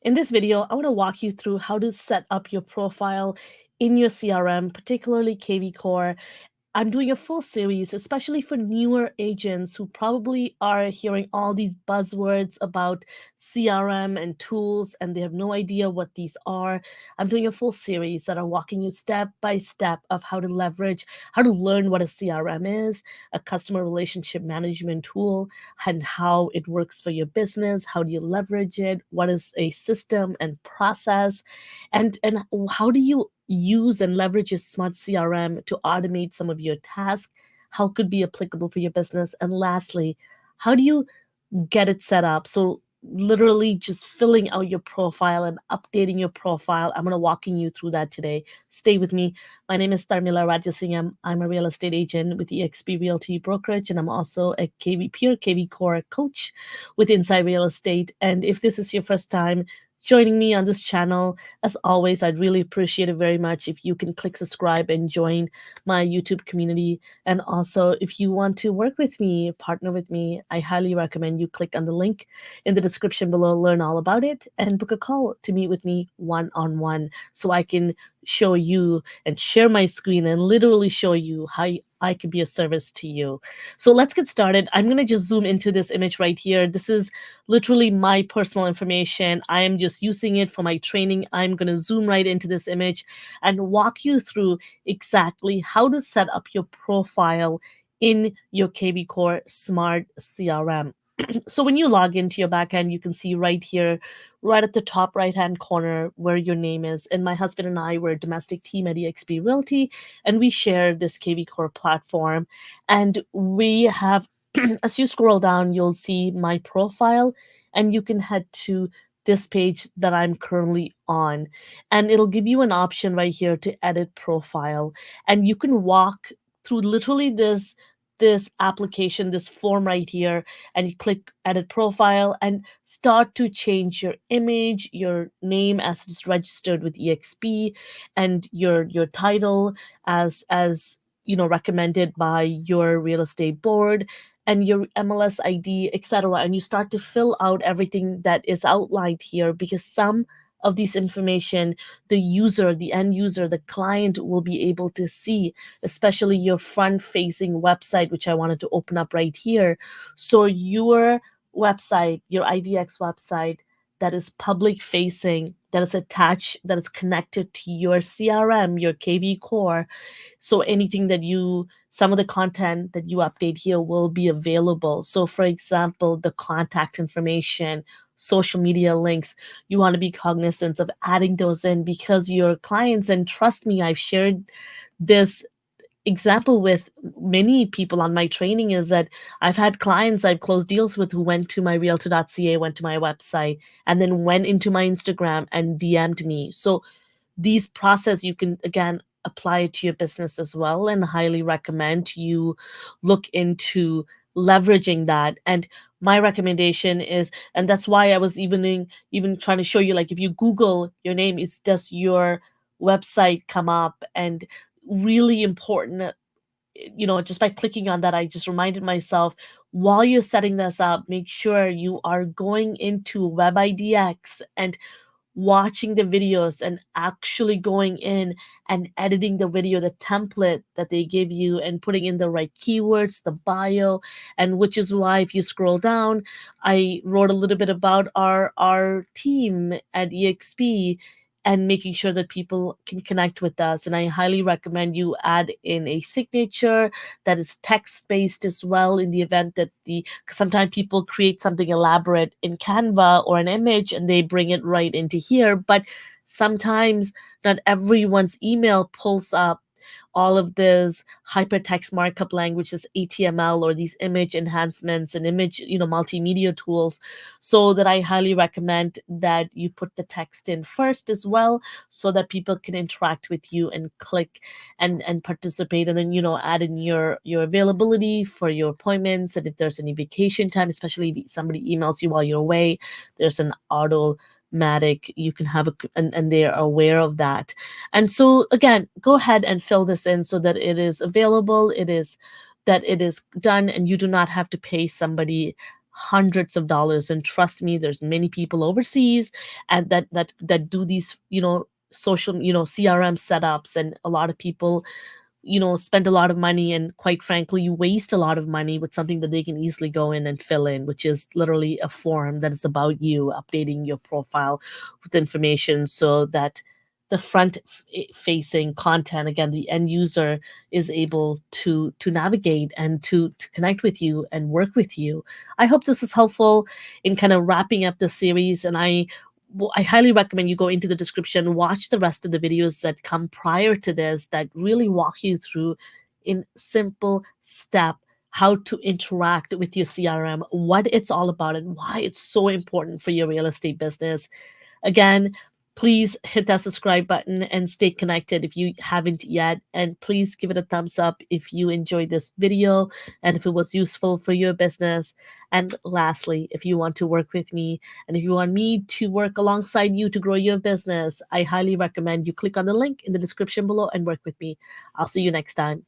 In this video, I want to walk you through how to set up your profile in your CRM, particularly kvCORE. I'm doing a full series, especially for newer agents who probably are hearing all these buzzwords about CRM and tools, and they have no idea what these are. I'm doing a full series that are walking you step by step of how to leverage, how to learn what a CRM is, a customer relationship management tool, and how it works for your business. How do you leverage it? What is a system and process? And how do you use and leverage your smart CRM to automate some of your tasks? How could be applicable for your business? And lastly, how do you get it set up? So literally just filling out your profile and updating your profile. I'm going to walking you through that today. Stay with me. My name is Tharmila Rajasingam. I'm a real estate agent with EXP Realty Brokerage, and I'm also a pure kvCORE coach with Inside Real Estate. And if this is your first time joining me on this channel, as always, I'd really appreciate it very much if you can click subscribe and join my YouTube community. And also, if you want to work with me, partner with me, I highly recommend you click on the link in the description below, learn all about it, and book a call to meet with me one-on-one so I can show you and share my screen and literally show you how I can be of service to you. So let's get started. I'm going to just zoom into this image right here. This is literally my personal information. I am just using it for my training. I'm going to zoom right into this image and walk you through exactly how to set up your profile in your kvCORE Smart CRM. So when you log into your backend, you can see right here, right at the top right-hand corner where your name is. And my husband and I were a domestic team at EXP Realty, and we share this kvCORE platform. And we have, as you scroll down, you'll see my profile, and you can head to this page that I'm currently on. And it'll give you an option right here to edit profile. And you can walk through literally this application, this form right here, and you click edit profile and start to change your image, your name as it's registered with EXP, and your title as recommended by your real estate board, and your MLS ID, etc. And you start to fill out everything that is outlined here, because some of this information the user, the end user, the client will be able to see, especially your front facing website, which I wanted to open up right here. So your website, your IDX website that is public facing, that is attached, that is connected to your CRM, your kvCORE. So anything that some of the content that you update here will be available. So for example, the contact information, social media links, you want to be cognizant of adding those in, because your clients, and trust me, I've shared this example with many people on my training, is that I've had clients I've closed deals with who went to my realtor.ca, went to my website, and then went into my Instagram and DM'd me. So these process you can again apply it to your business as well, and highly recommend you look into leveraging that. And my recommendation is, and that's why I was even trying to show you, like if you Google your name, it's just your website come up. And really important, just by clicking on that, I just reminded myself, while you're setting this up, make sure you are going into WebIDX and watching the videos and actually going in and editing the video, the template that they give you, and putting in the right keywords, the bio. And which is why if you scroll down, I wrote a little bit about our team at EXP and making sure that people can connect with us. And I highly recommend you add in a signature that is text based as well, in the event that because sometimes people create something elaborate in Canva or an image and they bring it right into here, but sometimes not everyone's email pulls up all of this hypertext markup languages, HTML, or these image enhancements and image, multimedia tools. So that I highly recommend that you put the text in first as well, so that people can interact with you and click and participate. And then, add in your availability for your appointments. And if there's any vacation time, especially if somebody emails you while you're away, there's an automatic, you can have and they're aware of that. And so again, go ahead and fill this in so that it is available, that it is done, and you do not have to pay somebody hundreds of dollars. And trust me, there's many people overseas and that do these, social, CRM setups, and a lot of people, spend a lot of money and, quite frankly, you waste a lot of money with something that they can easily go in and fill in, which is literally a form that is about you, updating your profile with information so that the facing content, again, the end user is able to navigate and to connect with you and work with you. I hope this is helpful in kind of wrapping up the series, and I highly recommend you go into the description, watch the rest of the videos that come prior to this that really walk you through in simple step how to interact with your CRM, what it's all about, and why it's so important for your real estate business. Again, please hit that subscribe button and stay connected if you haven't yet. And please give it a thumbs up if you enjoyed this video and if it was useful for your business. And lastly, if you want to work with me and if you want me to work alongside you to grow your business, I highly recommend you click on the link in the description below and work with me. I'll see you next time.